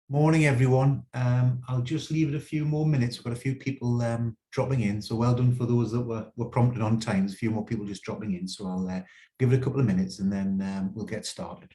Morning, everyone. I'll just leave it a few more minutes. We've got a few people dropping in, so well done for those that were prompted on time. There's a few more people just dropping in, so I'll give it a couple of minutes and then we'll get started.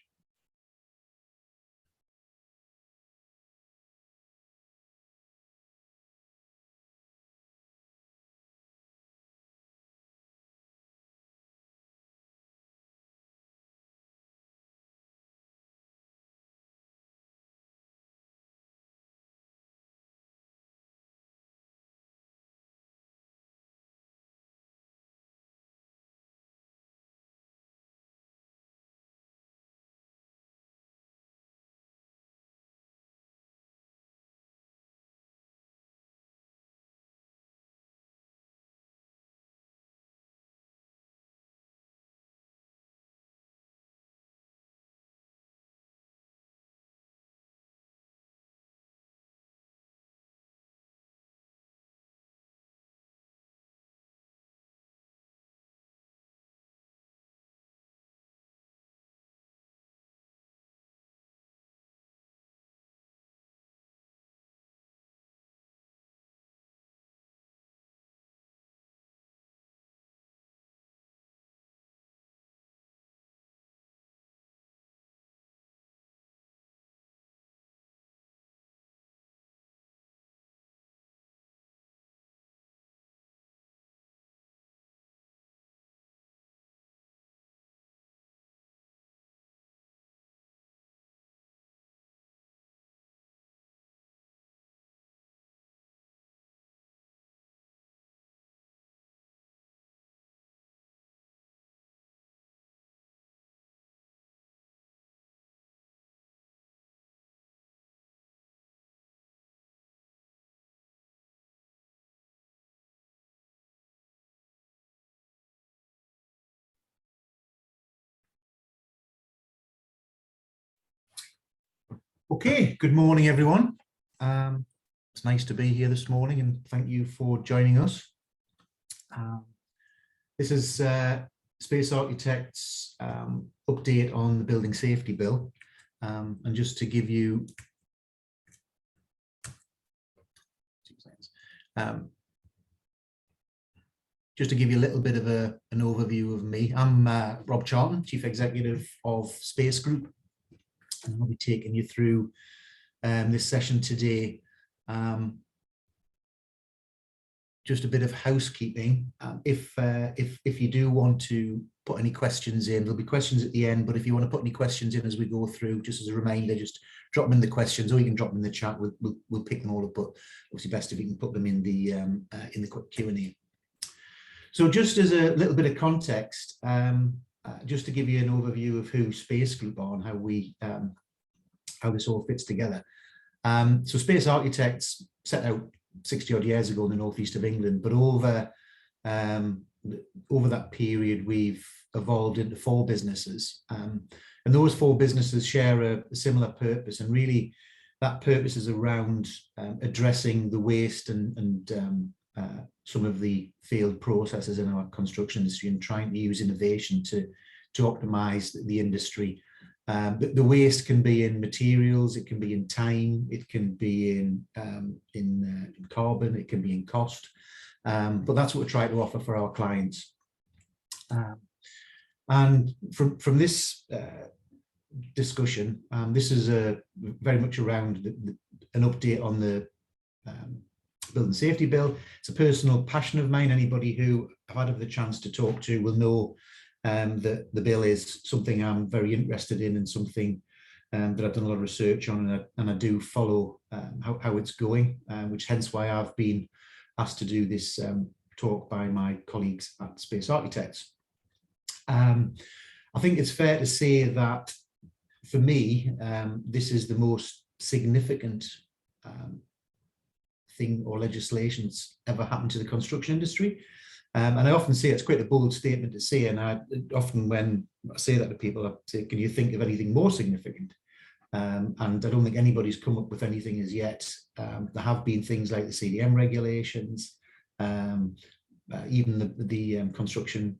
Okay, good morning, everyone. It's nice to be here this morning, and thank you for joining us. This is Space Architects' update on the Building Safety Bill, and just to give you a little bit of an overview of me. I'm Rob Charlton, Chief Executive of Space Group, and I'll be taking you through this session today. Just a bit of housekeeping. If you do want to put any questions in, there'll be questions at the end, but if you want to put any questions in as we go through, just as a reminder, just drop them in the questions, or you can drop them in the chat. We'll pick them all up, but obviously best if you can put them in the quick Q&A. So just as a little bit of context, just to give you an overview of who Space Group are and how this all fits together. So Space Architects set out 60 odd years ago in the northeast of England, but over that period we've evolved into 4 businesses, and those 4 businesses share a similar purpose, and really that purpose is around addressing the waste and some of the failed processes in our construction industry, and trying to use innovation to optimize the industry. The waste can be in materials, it can be in time, it can be in carbon, it can be in cost, but that's what we're trying to offer for our clients. And from this discussion, this is very much around an update on the Building Safety Bill. It's a personal passion of mine. Anybody who I've had the chance to talk to will know that the bill is something I'm very interested in, and something that I've done a lot of research on, and I do follow how it's going, which hence why I've been asked to do this talk by my colleagues at Space Architects. I think it's fair to say that for me, this is the most significant thing or legislation that's ever happened to the construction industry. And I often say it's quite a bold statement to say, and I often, when I say that to people, I say, can you think of anything more significant? And I don't think anybody's come up with anything as yet. There have been things like the CDM regulations, even the construction,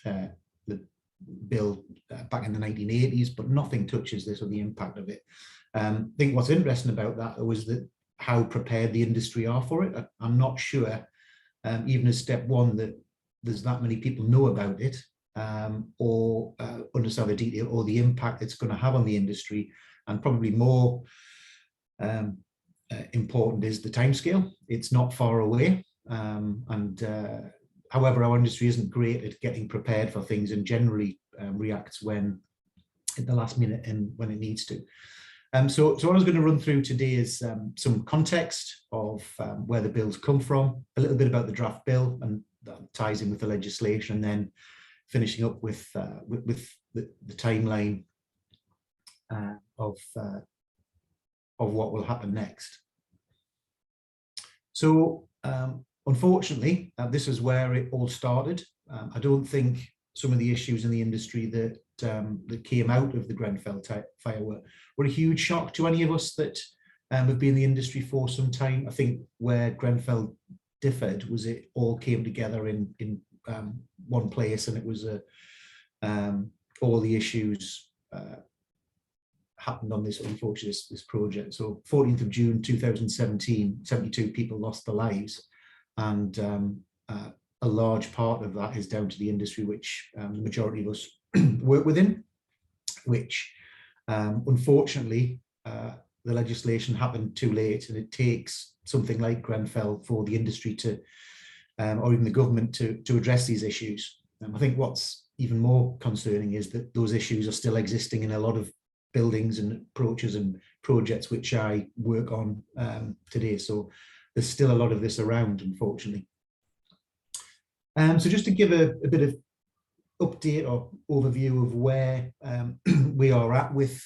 the bill back in the 1980s, but nothing touches this or the impact of it. I think what's interesting about that was that how prepared the industry are for it. I'm not sure, even as step one, that there's that many people know about it or understand the detail or the impact it's going to have on the industry. And probably more important is the timescale. It's not far away. However, our industry isn't great at getting prepared for things and generally reacts when at the last minute and when it needs to. So what I was going to run through today is some context of where the bills come from, a little bit about the draft bill, and that ties in with the legislation, and then finishing up with the timeline of what will happen next. So unfortunately, this is where it all started. I don't think some of the issues in the industry that came out of the Grenfell fire were a huge shock to any of us that have been in the industry for some time. I think where Grenfell differed was it all came together in one place, and it was all the issues happened on this, unfortunately, this project. So 14th of June 2017, 72 people lost their lives, and a large part of that is down to the industry which the majority of us work within, which unfortunately the legislation happened too late, and it takes something like Grenfell for the industry to or even the government to address these issues. I think what's even more concerning is that those issues are still existing in a lot of buildings and approaches and projects which I work on today. So there's still a lot of this around, unfortunately. So just to give a bit of update or overview of where we are at with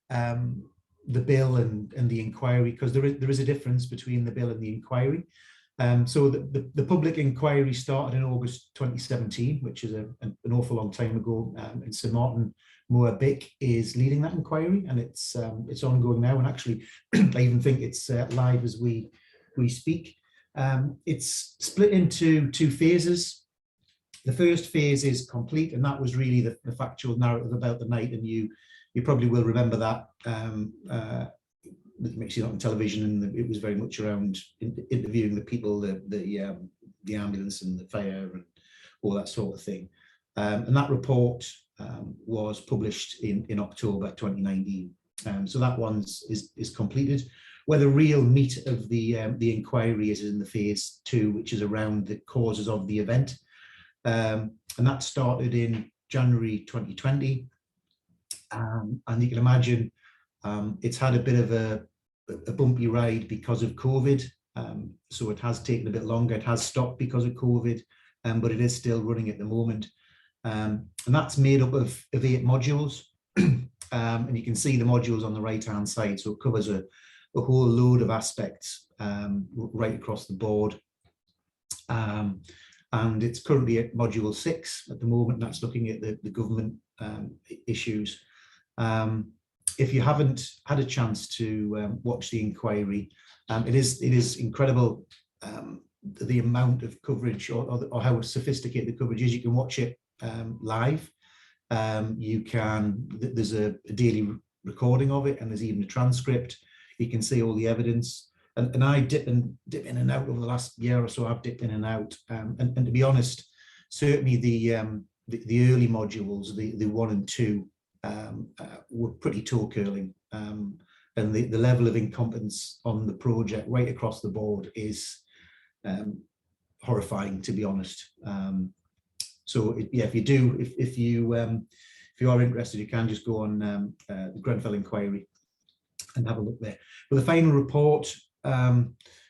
the bill and the inquiry, because there is a difference between the bill and the inquiry. So the public inquiry started in August 2017, which is an awful long time ago, and Sir Martin Moore-Bick is leading that inquiry, and it's ongoing now, and actually I even think it's live as we speak. It's split into two phases. The first phase is complete, and that was really the factual narrative about the night, and you probably will remember that. You may see it on television, and it was very much around interviewing the people, the ambulance and the fire and all that sort of thing. And that report was published in October 2019. So that one is completed. Where the real meat of the inquiry is in the phase two, which is around the causes of the event. And that started in January 2020. And you can imagine it's had a bit of a bumpy ride because of COVID. So it has taken a bit longer. It has stopped because of COVID, but it is still running at the moment. And that's made up of 8 modules. And you can see the modules on the right-hand side. So it covers a whole load of aspects right across the board. And it's currently at module 6 at the moment. And that's looking at the government issues. If you haven't had a chance to watch the inquiry, it is incredible the amount of coverage or how sophisticated the coverage is. You can watch it live. There's a daily recording of it, and there's even a transcript. You can see all the evidence. And I dip in and out over the last year or so. I've dipped in and out. And to be honest, certainly the early modules, the 1 and 2, were pretty toe curling. And the level of incompetence on the project right across the board is horrifying, to be honest. So if you are interested, you can just go on the Grenfell inquiry and have a look there. But the final report,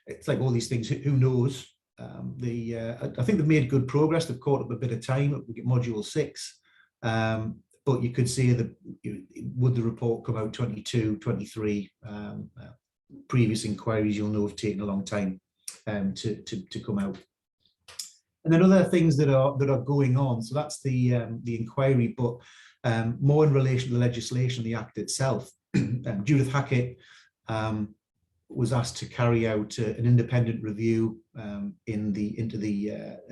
it's like all these things, who knows? I think they've made good progress. They've caught up a bit of time. We get module 6, but you could see that would the report come out 22, 23? Previous inquiries, you'll know, have taken a long time to come out. And then other things that are going on. So that's the inquiry, but more in relation to the legislation, the Act itself. Judith Hackett was asked to carry out an independent review into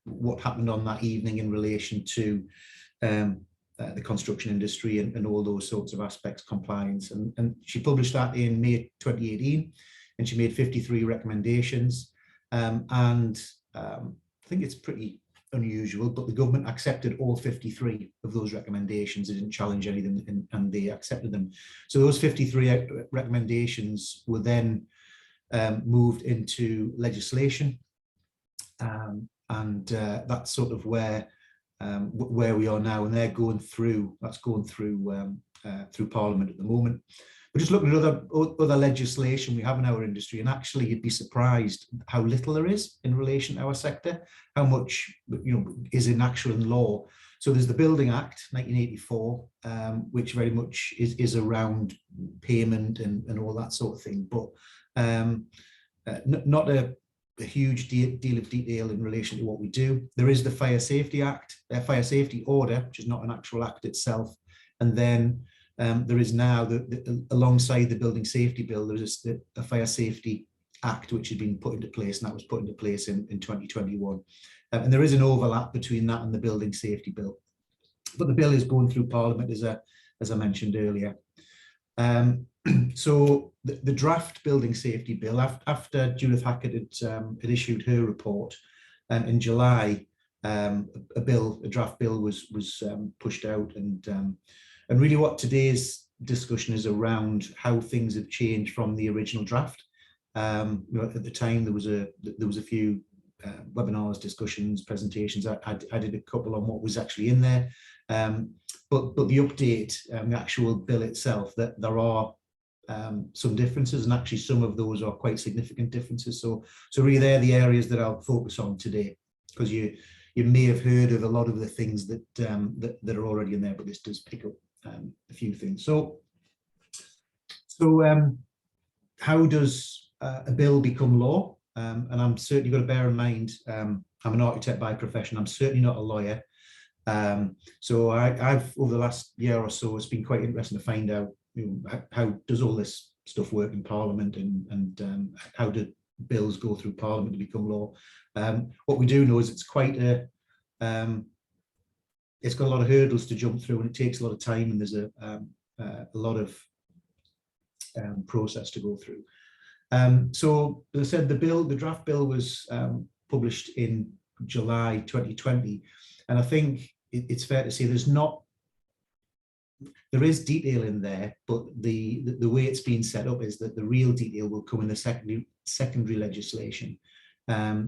what happened on that evening in relation to the construction industry and all those sorts of aspects, compliance. And she published that in May 2018, and she made 53 recommendations. I think it's pretty unusual, but the government accepted all 53 of those recommendations. They didn't challenge any of them, and they accepted them. So those 53 recommendations were then moved into legislation, and that's sort of where we are now, and that's going through Parliament at the moment. We're just looking at other legislation we have in our industry, and actually you'd be surprised how little there is in relation to our sector, how much is in actual law. So there's the Building Act 1984, which very much is around payment and all that sort of thing, but not a huge deal of detail in relation to what we do. There is the Fire Safety Act, Fire Safety Order, which is not an actual act itself, and then there is now, alongside the Building Safety Bill, there is a Fire Safety Act which has been put into place, and that was put into place in 2021. And there is an overlap between that and the Building Safety Bill. But the bill is going through Parliament, as I mentioned earlier. So the draft Building Safety Bill, after Judith Hackett had issued her report in July, a draft bill was pushed out, and really what today's discussion is around how things have changed from the original draft. At the time there was a few webinars, discussions, presentations. I did a couple on what was actually in there, but the update, the actual bill itself, that there are some differences, and actually some of those are quite significant differences. So really they're the areas that I'll focus on today, because you may have heard of a lot of the things that are already in there, but this does pick up a few things. So how does a bill become law? And I'm certainly going to bear in mind, I'm an architect by profession. I'm certainly not a lawyer. So I've over the last year or so, it's been quite interesting to find out how does all this stuff work in Parliament, and how do bills go through Parliament to become law. What we do know is it's quite it's got a lot of hurdles to jump through, and it takes a lot of time, and there's a lot of process to go through. So as I said, the draft bill was published in July 2020, and I think it's fair to say there is detail in there, but the way it's been set up is that the real detail will come in the secondary legislation.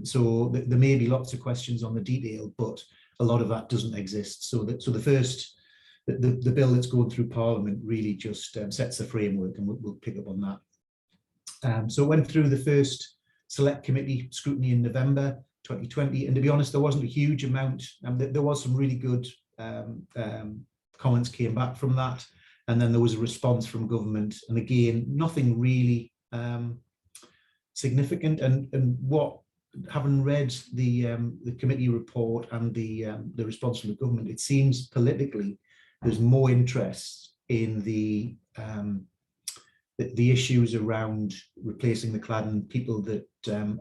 So there may be lots of questions on the detail, but a lot of that doesn't exist. So the bill that's going through Parliament really just sets the framework, and we'll pick up on that. So it went through the first select committee scrutiny in November 2020, and to be honest, there wasn't a huge amount. There was some really good comments came back from that, and then there was a response from government, and again, nothing really significant. And what, having read the committee report and the response from the government, it seems politically there's more interest in the issues around replacing the cladding, people that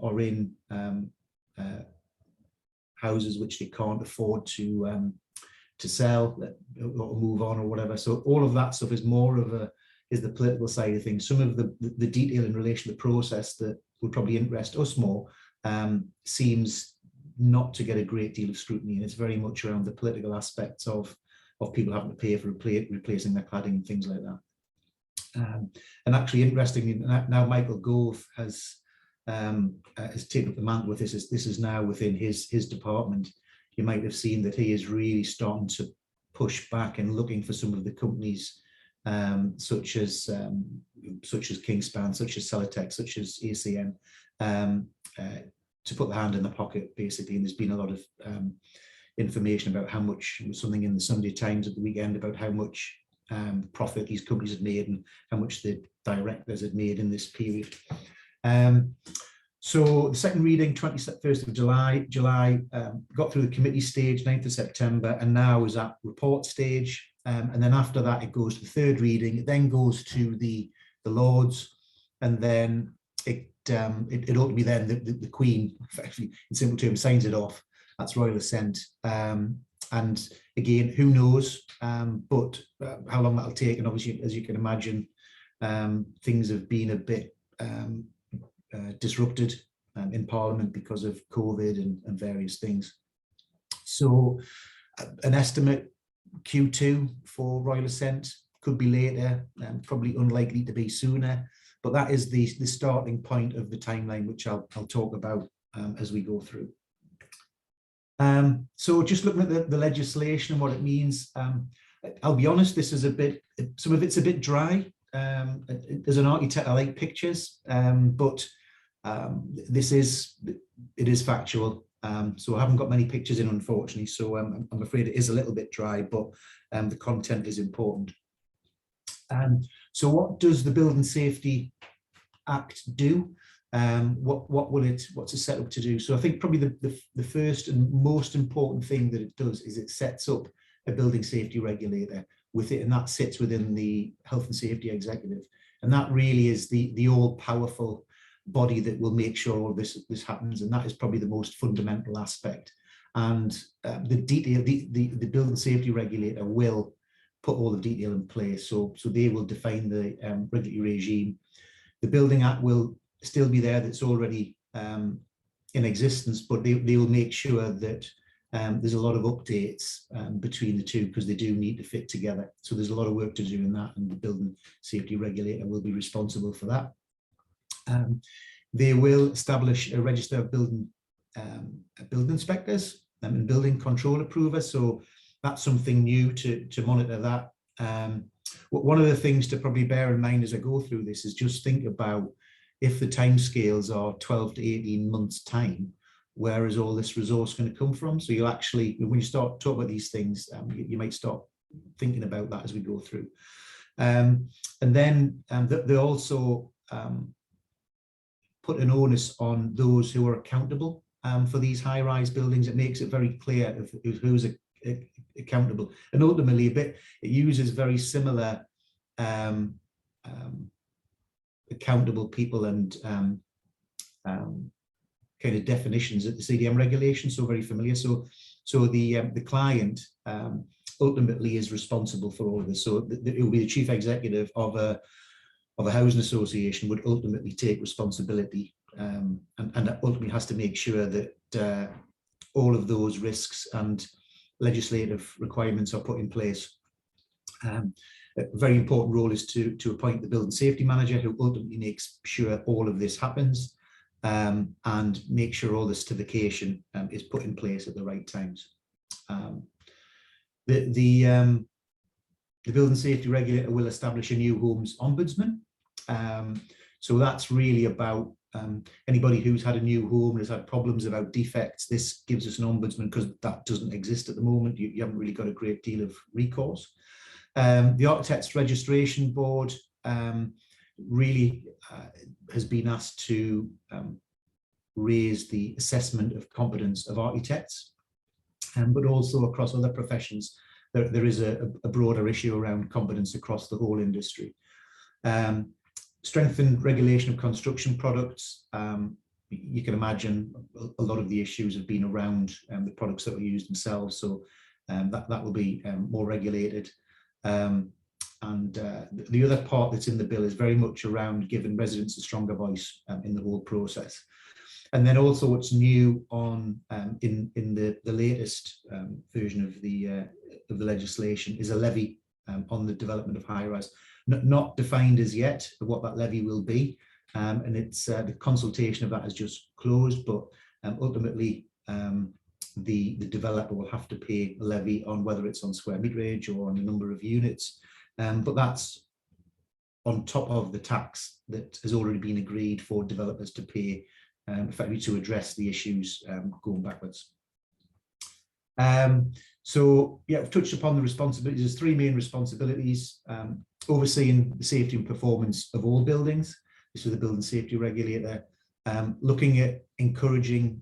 are in houses which they can't afford to sell or move on or whatever. So all of that stuff is more of the political side of things. Some of the detail in relation to the process that would probably interest us more seems not to get a great deal of scrutiny, and it's very much around the political aspects of people having to pay for replacing their cladding and things like that. And actually, interestingly, now Michael Gove has taken up the mantle with this. This is now within his department. You might have seen that he is really starting to push back and looking for some of the companies such as Kingspan, such as Celotex, such as ACM, to put the hand in the pocket, basically. And there's been a lot of information about how much, something in the Sunday Times at the weekend about how much profit these companies had made and how much the directors had made in this period. So the second reading, 21st of July, got through the committee stage, 9th of September, and now is at report stage. And then after that, it goes to the third reading. It then goes to the Lords, and then it ought to be then the Queen, actually, in simple terms, signs it off. That's royal assent. And And again, who knows, but how long that'll take. And obviously, as you can imagine, things have been a bit disrupted in Parliament because of COVID and various things. So an estimate Q2 for Royal Assent, could be later, probably unlikely to be sooner, but that is the starting point of the timeline, which I'll talk about as we go through. So just looking at the legislation and what it means, I'll be honest, this is some of it's a bit dry. As an architect, I like pictures, but it is factual. So I haven't got many pictures in, unfortunately, so I'm afraid it is a little bit dry, but the content is important. So what does the Building Safety Act do? What's it set up to do? So I think probably the first and most important thing that it does is it sets up a building safety regulator with it, and that sits within the Health and Safety Executive. And that really is the all-powerful body that will make sure all this happens, and that is probably the most fundamental aspect. And the building safety regulator will put all the detail in place, so they will define the regulatory regime. The Building Act will still be there, that's already in existence, but they will make sure that there's a lot of updates between the two, because they do need to fit together. So there's a lot of work to do in that, and the building safety regulator will be responsible for that. They will establish a register of building inspectors and building control approvers. So that's something new to monitor that. One of the things to probably bear in mind as I go through this is just think about if the timescales are 12 to 18 months time, where is all this resource going to come from? So you'll actually, when you start talking about these things, you might start thinking about that as we go through. And then they also put an onus on those who are accountable for these high-rise buildings. It makes it very clear who's accountable, and ultimately it uses very similar accountable people and kind of definitions at the CDM regulation, so very familiar. So the client ultimately is responsible for all of this. So it will be the chief executive of a housing association would ultimately take responsibility, and ultimately has to make sure that all of those risks and legislative requirements are put in place. A very important role is to appoint the building safety manager, who ultimately makes sure all of this happens, and make sure all the certification is put in place at the right times. The building safety regulator will establish a new homes ombudsman. So that's really about anybody who's had a new home and has had problems about defects. This gives us an ombudsman, because that doesn't exist at the moment. You haven't really got a great deal of recourse. The Architects Registration Board really has been asked to raise the assessment of competence of architects, but also across other professions. There is a broader issue around competence across the whole industry. Strengthened regulation of construction products. You can imagine a lot of the issues have been around the products that are used themselves, so that will be more regulated. And the other part that's in the bill is very much around giving residents a stronger voice in the whole process. And then also what's new on in the latest version of the legislation is a levy on the development of high-rise. Not defined as yet what that levy will be, and it's the consultation of that has just closed, but ultimately the developer will have to pay a levy on whether it's on square meterage or on the number of units, but that's on top of the tax that has already been agreed for developers to pay, effectively to address the issues going backwards. So yeah, I've touched upon the responsibilities. There's three main responsibilities: overseeing the safety and performance of all buildings. This is the building safety regulator. Looking at encouraging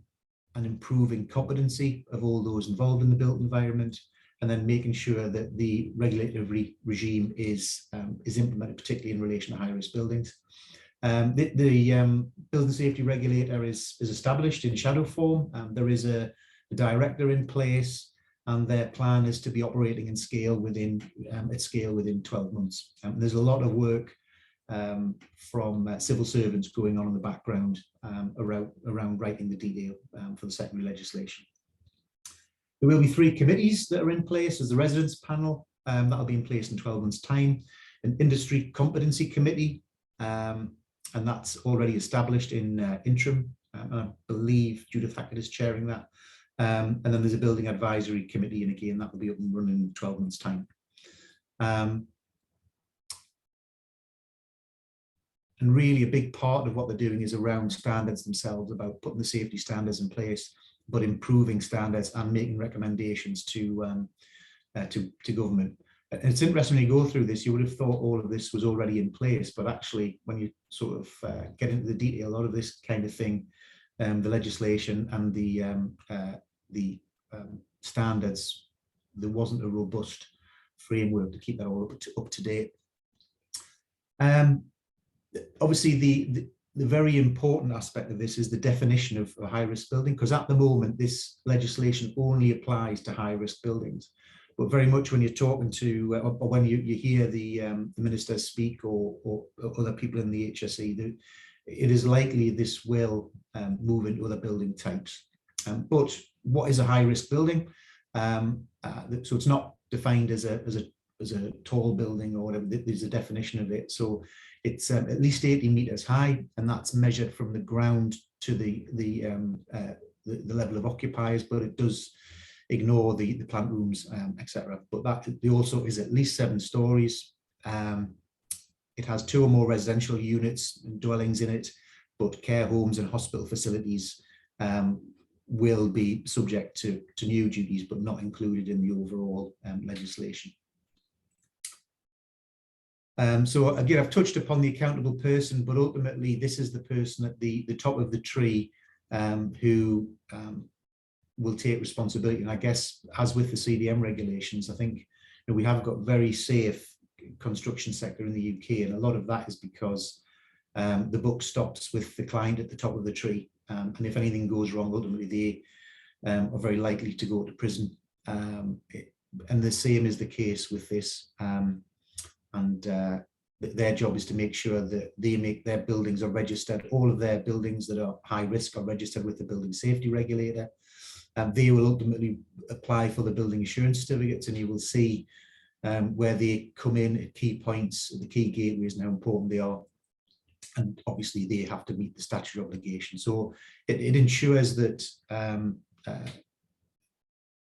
and improving competency of all those involved in the built environment, and then making sure that the regulatory regime is implemented, particularly in relation to high-risk buildings. The building safety regulator is established in shadow form. There is a director in place. and their plan is to be operating in scale within at scale within 12 months. There's a lot of work from civil servants going on in the background around writing the detail for the secondary legislation. There will be 3 committees that are in place. There's the residents panel, that'll be in place in 12 months' time, an industry competency committee, and that's already established in interim. I believe Judith Hackett is chairing that. And then there's a building advisory committee, and again, that will be up and running in 12 months' time. And really a big part of what they're doing is around standards themselves, about putting the safety standards in place, but improving standards and making recommendations to government. And it's interesting when you go through this, you would have thought all of this was already in place, but actually when you sort of get into the detail, a lot of this kind of thing, the legislation and the standards, there wasn't a robust framework to keep that all up to date. Obviously, the very important aspect of this is the definition of a high-risk building, because at the moment this legislation only applies to high-risk buildings. But very much when you're talking to, or when you hear the minister speak, or other people in the HSE, it is likely this will move into other building types. But what is a high-risk building? So it's not defined as a tall building or whatever. There's a definition of it. So it's at least 80 meters high, and that's measured from the ground to the level of occupiers, but it does ignore the plant rooms, etc. But that also is at least 7 stories. It has 2 or more residential units and dwellings in it, but care homes and hospital facilities will be subject to new duties, but not included in the overall legislation. So again, I've touched upon the accountable person, but ultimately this is the person at the top of the tree who will take responsibility. And I guess, as with the CDM regulations, I think we have got very safe construction sector in the UK, and a lot of that is because the buck stops with the client at the top of the tree, and if anything goes wrong, ultimately they are very likely to go to prison. And the same is the case with this. Their job is to make sure that their buildings are registered. All of their buildings that are high risk are registered with the building safety regulator. They will ultimately apply for the building assurance certificates, and you will see where they come in at key points, the key gateways, and how important they are. And obviously they have to meet the statutory obligation. So it ensures that at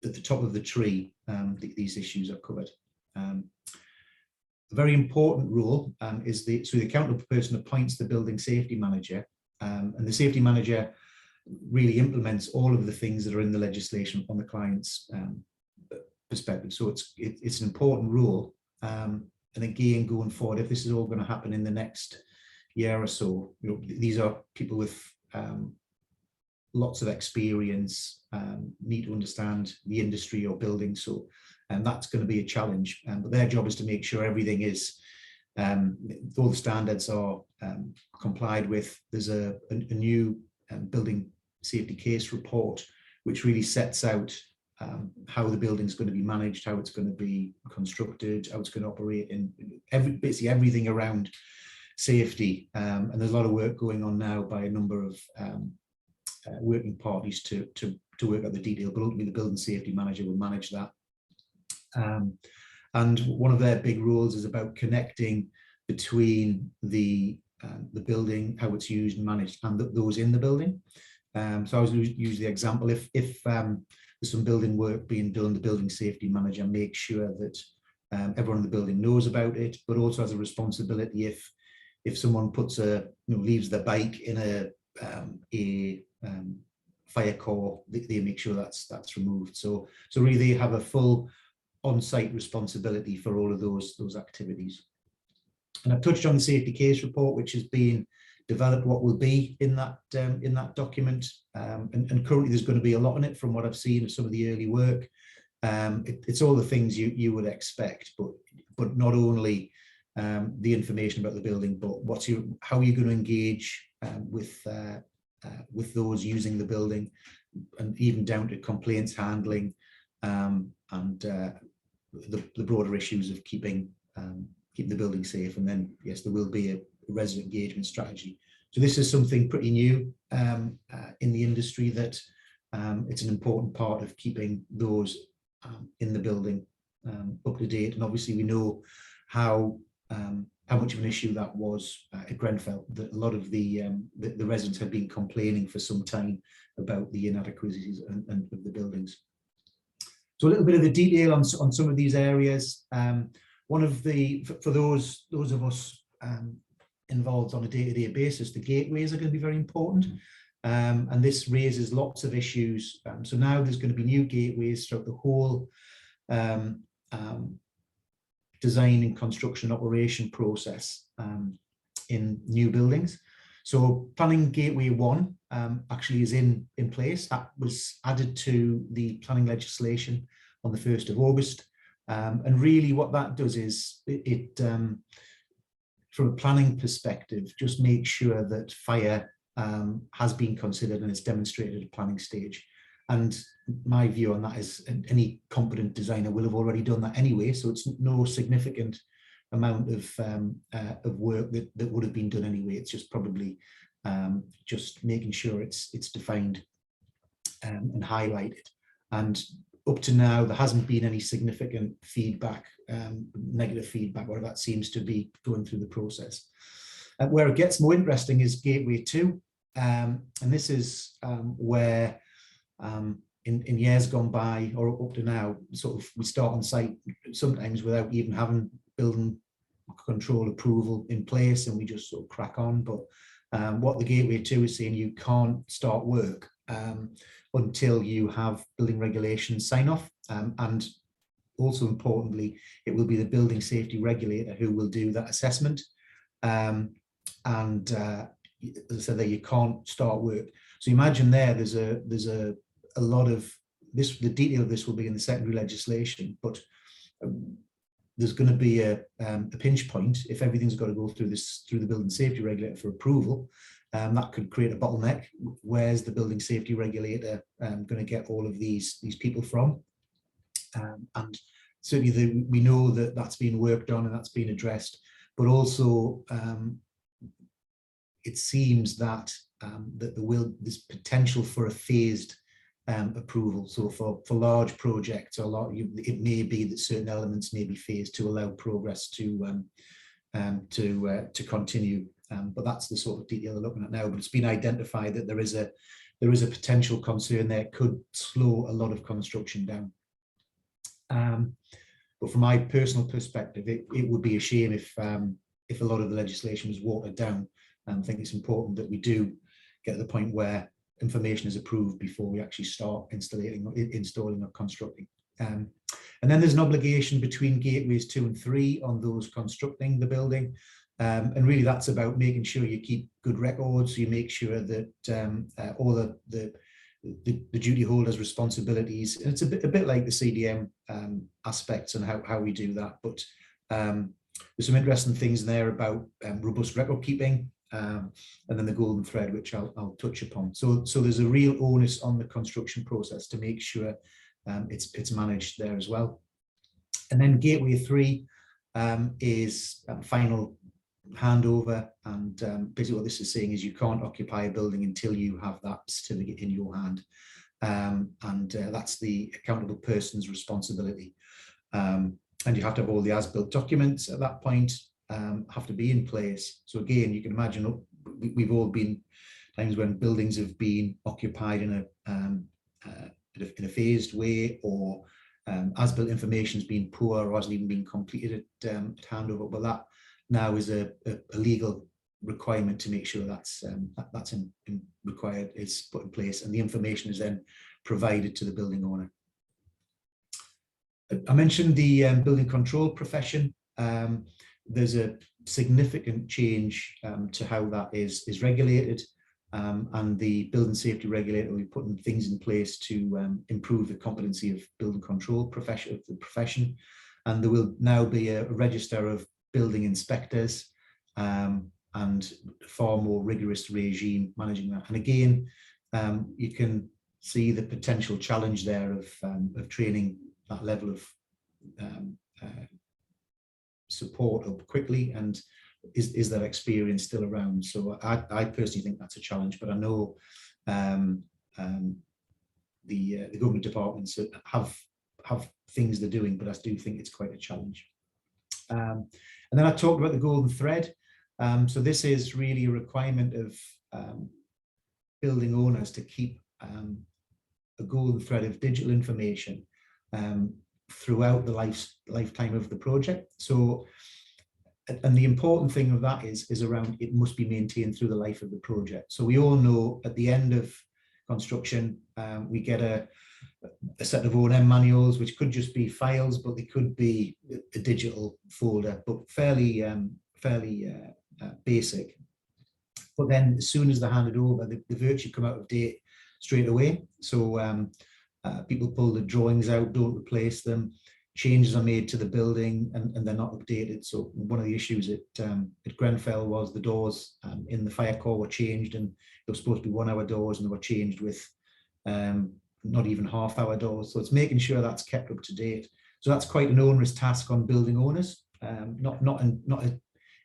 the top of the tree, these issues are covered. A very important role is the accountable person appoints the building safety manager, and the safety manager really implements all of the things that are in the legislation on the client's perspective. So it's an important role. And again, going forward, if this is all going to happen in the next year or so, these are people with lots of experience, need to understand the industry or building. So that's going to be a challenge, but their job is to make sure everything is, all the standards are complied with. There's a new building safety case report, which really sets out how the building is going to be managed, how it's going to be constructed, how it's going to operate, in basically everything around safety. And there's a lot of work going on now by a number of working parties to work out the detail, but ultimately the building safety manager will manage that. And one of their big roles is about connecting between the building, how it's used and managed, and those in the building. So I was use the example, if there's some building work being done, the building safety manager makes sure that everyone in the building knows about it, but also has a responsibility if someone puts leaves their bike in a fire core, they make sure that's removed. So really they have a full on-site responsibility for all of those activities. And I've touched on the safety case report, which has been developed, what will be in that document, and currently there's going to be a lot in it from what I've seen of some of the early work. It's all the things you would expect, but not only the information about the building, but how are you going to engage with those using the building, and even down to complaints handling, and the broader issues of keeping the building safe. And then, yes, there will be a resident engagement strategy. So this is something pretty new in the industry, that it's an important part of keeping those in the building up to date. And obviously we know how much of an issue that was at Grenfell, that a lot of the residents had been complaining for some time about the inadequacies and of the buildings. So a little bit of the detail on some of these areas. One of the, for those of us involved on a day-to-day basis, the gateways are going to be very important. And this raises lots of issues. So now there's going to be new gateways throughout the whole design and construction operation process in new buildings. So planning gateway 1 actually is in place. That was added to the planning legislation on the 1st of August. And really what that does is it from a planning perspective, just make sure that fire has been considered and it's demonstrated at planning stage. And my view on that is any competent designer will have already done that anyway, so it's no significant amount of work that would have been done anyway. It's just probably just making sure it's defined and highlighted. And up to now, there hasn't been any significant feedback, negative feedback, whatever that seems to be going through the process. Where it gets more interesting is Gateway 2, and this is where in years gone by or up to now, sort of we start on site sometimes without even having building control approval in place, and we just sort of crack on. But what the Gateway 2 is saying, you can't start work until you have building regulations sign off, and also importantly, it will be the building safety regulator who will do that assessment. And as I said, there you can't start work. So imagine there's a lot of this. The detail of this will be in the secondary legislation, but there's going to be a pinch point if everything's got to go through the building safety regulator for approval. That could create a bottleneck. Where's the building safety regulator going to get all of these people from? And certainly we know that that's been worked on and that's been addressed, but also it seems that there's potential for a phased approval. So for large projects, it may be that certain elements may be phased to allow progress to continue. But that's the sort of detail we're looking at now. But it's been identified that there is a potential concern there. It could slow a lot of construction down. But from my personal perspective, it would be a shame if a lot of the legislation was watered down. I think it's important that we do get to the point where information is approved before we actually start installing or constructing. And then there's an obligation between gateways 2 and 3 on those constructing the building. And really that's about making sure you keep good records, you make sure that all the duty holders' responsibilities, and it's a bit like the CDM aspects and how we do that. But there's some interesting things in there about robust record keeping, and then the golden thread, which I'll touch upon. So there's a real onus on the construction process to make sure it's managed there as well. And then Gateway 3 is final handover, and basically what this is saying is you can't occupy a building until you have that certificate in your hand, and that's the accountable person's responsibility. And you have to have all the as-built documents at that point have to be in place. So again, you can imagine we've all been times when buildings have been occupied in a phased way, or as-built information has been poor or hasn't even been completed at handover. But that now is a legal requirement to make sure that's required, is put in place, and the information is then provided to the building owner. I mentioned the building control profession. There's a significant change to how that is regulated, and the building safety regulator will be putting things in place to improve the competency of building control profession, and there will now be a register of building inspectors, and a far more rigorous regime managing that. And again, you can see the potential challenge there of training that level of support up quickly, and is that experience still around? So I personally think that's a challenge, but I know the government departments have things they're doing, but I do think it's quite a challenge. And then I talked about the golden thread. So this is really a requirement of building owners to keep a golden thread of digital information throughout the lifetime of the project. So, and the important thing of that is around, it must be maintained through the life of the project. So we all know at the end of construction, we get a set of O&M manuals, which could just be files, but they could be a digital folder, but fairly basic. But then as soon as they're handed over, they virtually come out of date straight away. So people pull the drawings out, don't replace them, changes are made to the building, and they're not updated. So one of the issues at Grenfell was the doors in the fire core were changed, and they were supposed to be 1 hour doors, and they were changed with not even half-hour doors. So it's making sure that's kept up to date. So that's quite an onerous task on building owners. Not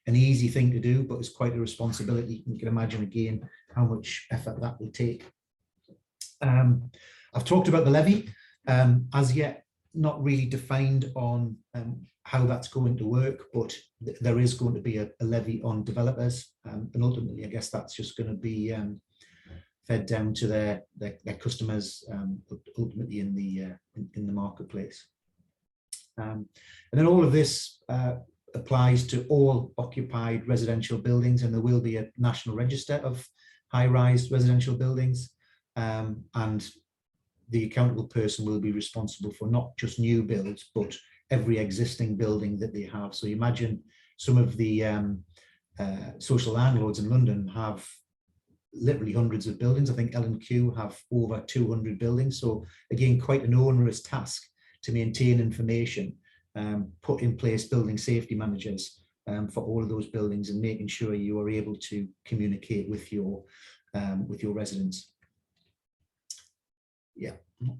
an easy thing to do, but it's quite a responsibility. You can imagine again how much effort that will take. I've talked about the levy. As yet, not really defined on how that's going to work, but there is going to be a levy on developers, and ultimately, I guess that's just going to be fed down to their customers, ultimately in the marketplace. And then all of this applies to all occupied residential buildings, and there will be a national register of high-rise residential buildings, and the accountable person will be responsible for not just new builds, but every existing building that they have. So imagine some of the social landlords in London have literally hundreds of buildings. I think L&Q have over 200 buildings. So again, quite an onerous task to maintain information, put in place building safety managers for all of those buildings, and making sure you are able to communicate with your residents. Yeah, a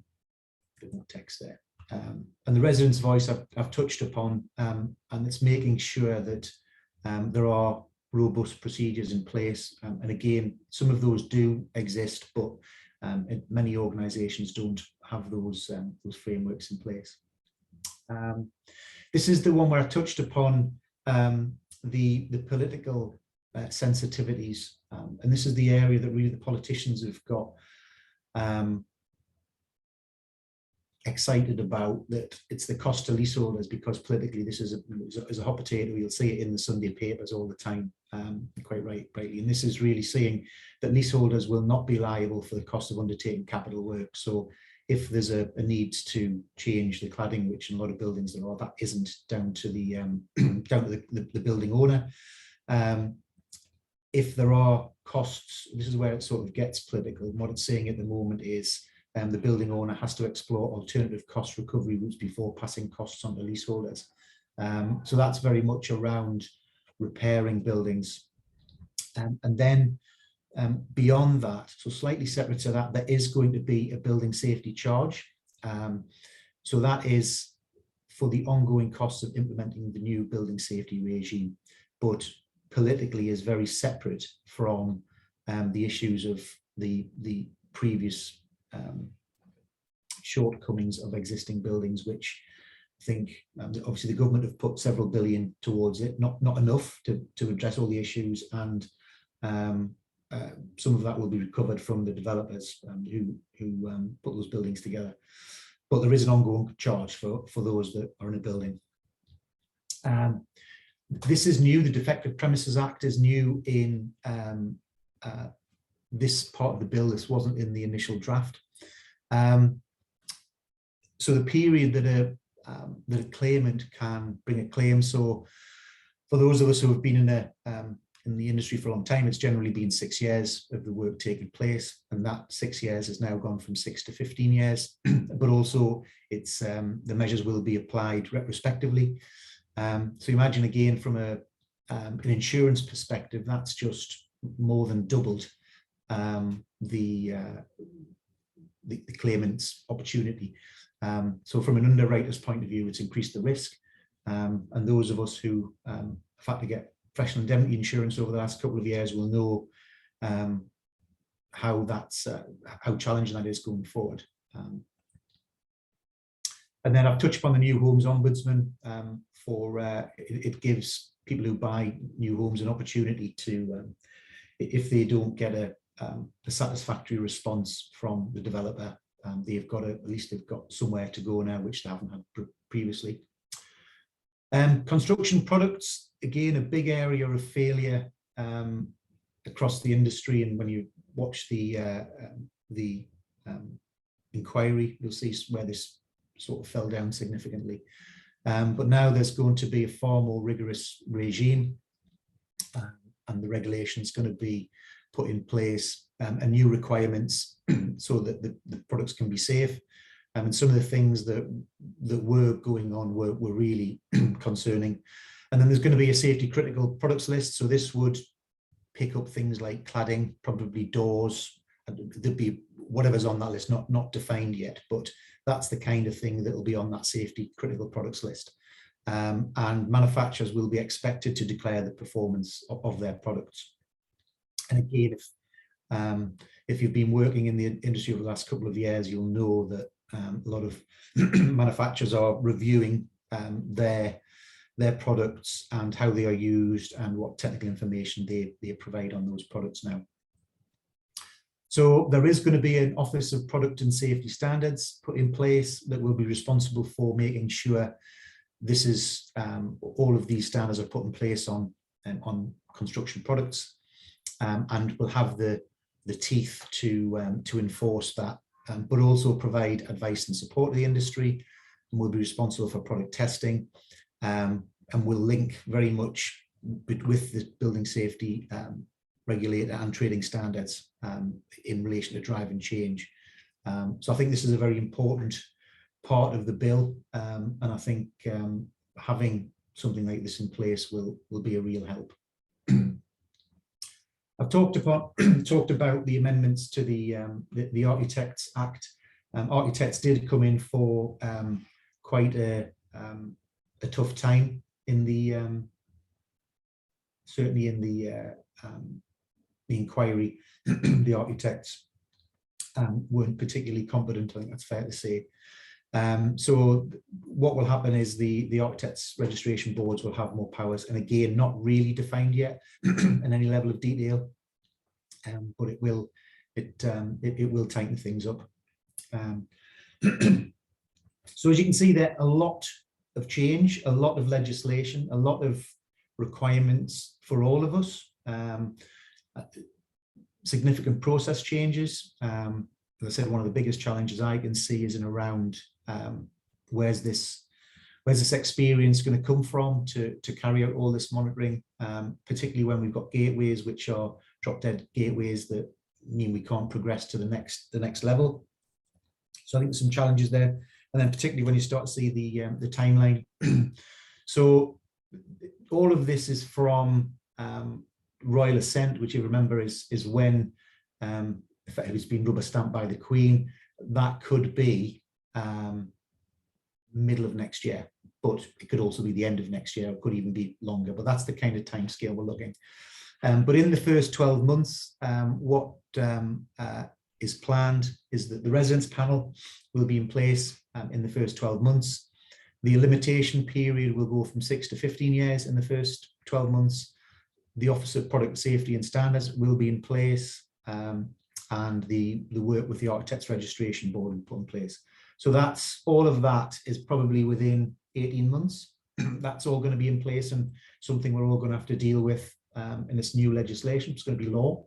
bit more text there. And the residents' voice I've touched upon, and it's making sure that there are robust procedures in place. And again, some of those do exist, but many organisations don't have those frameworks in place. This is the one where I touched upon the political sensitivities, and this is the area that really the politicians have got excited about, that it's the cost to leaseholders, because politically this is a hot potato. You'll see it in the Sunday papers all the time, quite rightly, and this is really saying that leaseholders will not be liable for the cost of undertaking capital work. So if there's a need to change the cladding, which in a lot of buildings there are, that isn't down to the the building owner. If there are costs, this is where it sort of gets political. And what it's saying at the moment is the building owner has to explore alternative cost recovery routes before passing costs on to leaseholders. So that's very much around repairing buildings. And then beyond that, so slightly separate to that, there is going to be a building safety charge. So that is for the ongoing costs of implementing the new building safety regime, but politically is very separate from the issues of the previous shortcomings of existing buildings, which I think obviously the government have put several billion towards it, not enough to address all the issues, and some of that will be recovered from the developers who put those buildings together. But there is an ongoing charge for those that are in a building. This is new. The Defective Premises Act is new in this part of the bill. This wasn't in the initial draft. So the period that a claimant can bring a claim. So for those of us who have been in the industry for a long time, it's generally been 6 years of the work taking place, and that 6 years has now gone from 6 to 15 years. But also, it's the measures will be applied retrospectively. So imagine again from an insurance perspective, that's just more than doubled the the claimant's opportunity. So from an underwriter's point of view, it's increased the risk. And those of us who have had to get professional indemnity insurance over the last couple of years will know how challenging that is going forward. And then I've touched upon the new homes ombudsman. It gives people who buy new homes an opportunity to, if they don't get a satisfactory response from the developer, they've got at least they've got somewhere to go now, which they haven't had previously. Construction products, again, a big area of failure across the industry. And when you watch the inquiry, you'll see where this sort of fell down significantly. But now there's going to be a far more rigorous regime, and the regulation is going to be put in place, and new requirements so that the products can be safe. And some of the things that were going on were really concerning. And then there's going to be a safety critical products list. So this would pick up things like cladding, probably doors. There'd be whatever's on that list, not defined yet, but that's the kind of thing that will be on that safety critical products list. And manufacturers will be expected to declare the performance of their products. And again, if you've been working in the industry over the last couple of years, you'll know that a lot of manufacturers are reviewing their products and how they are used and what technical information they provide on those products now. So there is going to be an Office of Product and Safety Standards put in place that will be responsible for making sure this is all of these standards are put in place on construction products, and will have the teeth to enforce that, but also provide advice and support to the industry, and will be responsible for product testing, and will link very much with the building safety regulator and trading standards in relation to driving change. So I think this is a very important part of the bill, and I think having something like this in place will be a real help. I've talked about the amendments to the Architects Act. Architects did come in for quite a tough time in the certainly in the inquiry. The architects weren't particularly competent, I think that's fair to say. So what will happen is the architects registration boards will have more powers, and again, not really defined yet in any level of detail, but it will tighten things up. So as you can see, there a lot of change, a lot of legislation, a lot of requirements for all of us, significant process changes. As I said, one of the biggest challenges I can see is in around where's this experience going to come from to carry out all this monitoring, particularly when we've got gateways which are drop-dead gateways that mean we can't progress to the next level. So I think there's some challenges there, and then particularly when you start to see the timeline. So all of this is from royal assent, which you remember is when it's been rubber stamped by the Queen. That could be middle of next year, but it could also be the end of next year. It could even be longer, but that's the kind of time scale we're looking. But in the first 12 months, what is planned is that the residence panel will be in place in the first 12 months. The limitation period will go from 6 to 15 years in the first 12 months. The Office of Product Safety and Standards will be in place, and the work with the Architects Registration Board will be put in place. So that's all of that is probably within 18 months. That's all going to be in place, and something we're all going to have to deal with in this new legislation. It's going to be law.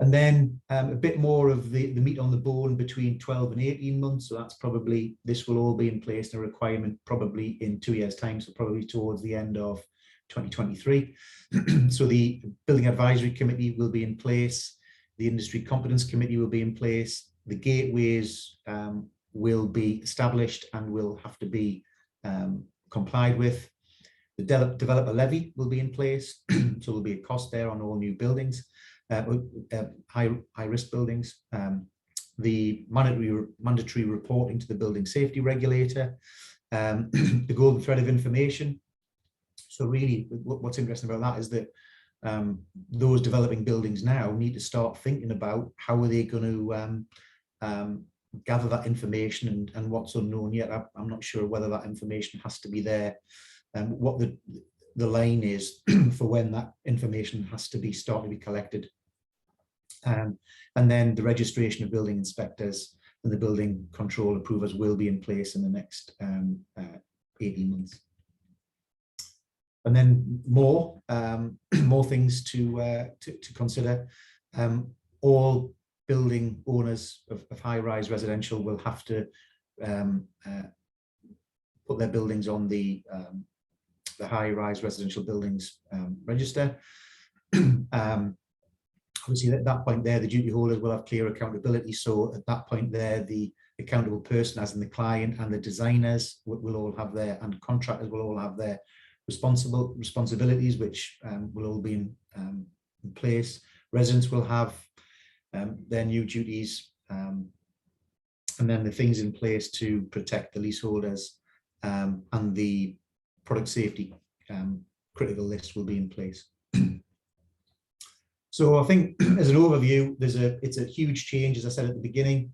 And then a bit more of the meat on the bone between 12 and 18 months. So that's probably, this will all be in place, and a requirement probably in 2 years' time, so probably towards the end of 2023. So the Building Advisory Committee will be in place. The Industry Competence Committee will be in place. The gateways will be established and will have to be complied with. The developer levy will be in place, so there'll be a cost there on all new buildings, high risk buildings. the mandatory reporting to the building safety regulator, the golden thread of information. So really, what's interesting about that is that those developing buildings now need to start thinking about how are they going to gather that information and what's unknown yet. I'm not sure whether that information has to be there, what the line is for when that information has to be started to be collected. And then the registration of building inspectors and the building control approvers will be in place in the next 18 months. And then more things to consider. All building owners of high-rise residential will have to put their buildings on the high-rise residential buildings register. Obviously, at that point there, the duty holders will have clear accountability. So at that point there, the accountable person, as in the client, and the designers will all have their, and contractors will all have their responsibilities, which will all be in place. Residents will have their new duties, and then the things in place to protect the leaseholders, and the product safety critical list will be in place. So I think as an overview, it's a huge change, as I said at the beginning.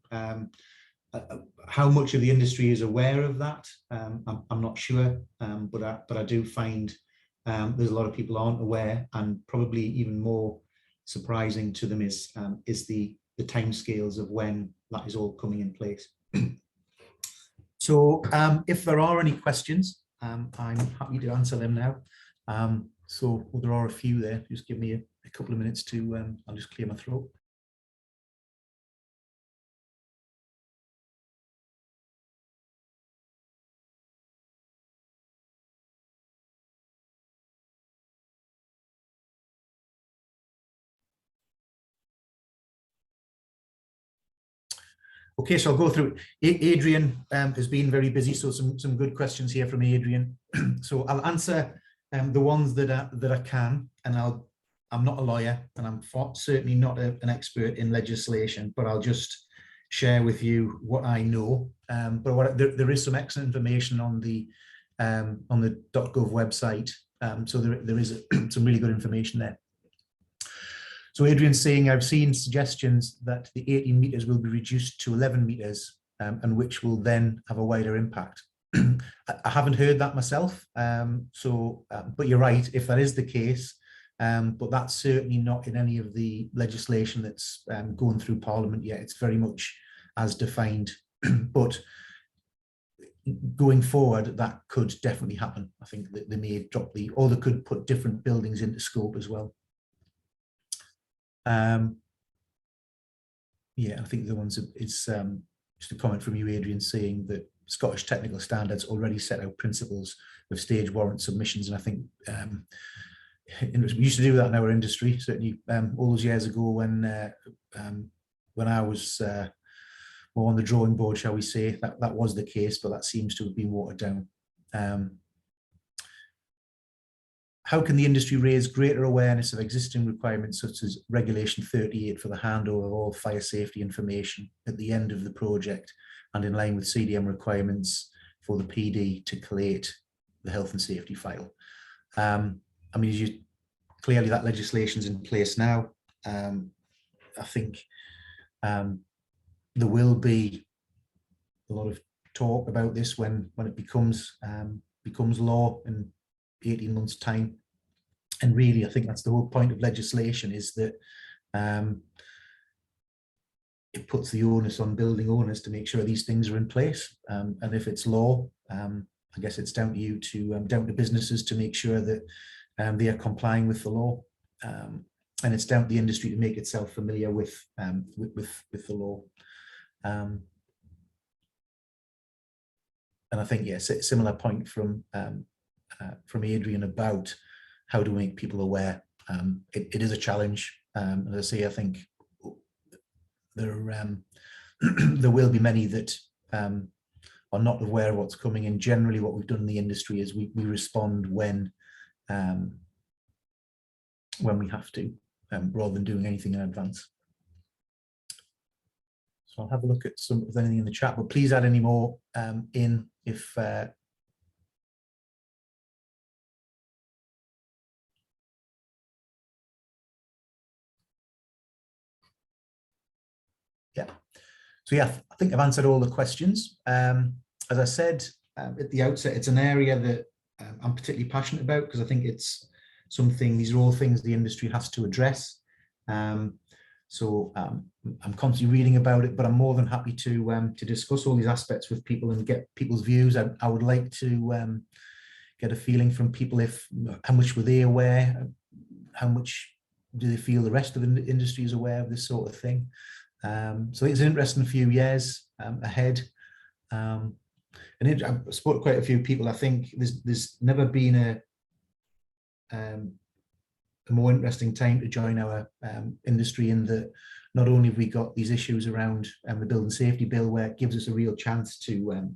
How much of the industry is aware of that, I'm not sure, but I do find there's a lot of people aren't aware, and probably even more surprising to them is the timescales of when that is all coming in place. So if there are any questions, I'm happy to answer them now. So there are a few there. Just give me a couple of minutes to, I'll just clear my throat. Okay, so I'll go through. Adrian has been very busy, so some good questions here from Adrian. So I'll answer the ones that I can, and I'm not a lawyer, and I'm certainly not an expert in legislation, but I'll just share with you what I know. But there is some excellent information on the .gov website, so there is some really good information there. So Adrian's saying, I've seen suggestions that the 18 meters will be reduced to 11 meters, and which will then have a wider impact. I haven't heard that myself, but you're right, if that is the case, but that's certainly not in any of the legislation that's going through Parliament yet. It's very much as defined, but going forward, that could definitely happen. I think that they may drop or they could put different buildings into scope as well. Yeah, I think the ones is just a comment from you, Adrian, saying that Scottish technical standards already set out principles of stage warrant submissions, and I think we used to do that in our industry. Certainly, all those years ago when I was more on the drawing board, shall we say, that was the case, but that seems to have been watered down. How can the industry raise greater awareness of existing requirements such as Regulation 38 for the handover of all fire safety information at the end of the project, and in line with CDM requirements for the PD to collate the health and safety file? I mean, clearly that legislation's in place now. I think there will be a lot of talk about this when it becomes law in 18 months' time. And really, I think that's the whole point of legislation, is that it puts the onus on building owners to make sure these things are in place. And if it's law, I guess it's down to you down to businesses to make sure that they are complying with the law. And it's down to the industry to make itself familiar with the law. And I think, yes, a similar point from Adrian about how to make people aware. It is a challenge. As I say, I think there will be many that are not aware of what's coming. And generally, what we've done in the industry is we respond when we have to, rather than doing anything in advance. So I'll have a look at some of anything in the chat, but please add any more in if yeah. So yeah, I think I've answered all the questions. As I said at the outset, it's an area that I'm particularly passionate about because I think it's something, these are all things the industry has to address. So I'm constantly reading about it, but I'm more than happy to discuss all these aspects with people and get people's views. I would like to get a feeling from people if how much were they aware, how much do they feel the rest of the industry is aware of this sort of thing. So it's an interesting few years ahead. And I've spoken to quite a few people. I think there's never been a more interesting time to join our industry, in that not only have we got these issues around the building safety bill, where it gives us a real chance to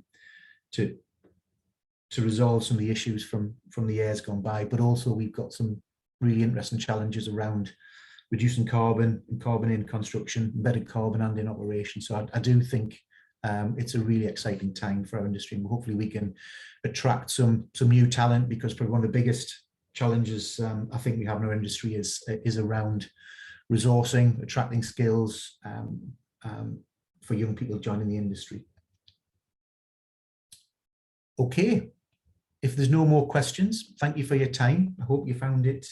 resolve some of the issues from the years gone by, but also we've got some really interesting challenges around reducing carbon and carbon in construction, embedded carbon and in operation. So I do think it's a really exciting time for our industry, and hopefully we can attract some new talent, because probably one of the biggest challenges I think we have in our industry is around resourcing, attracting skills for young people joining the industry. Okay, if there's no more questions, thank you for your time. I hope you found it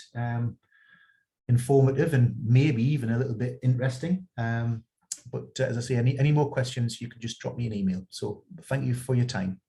informative and maybe even a little bit interesting. But as I say, any more questions, you can just drop me an email. So thank you for your time.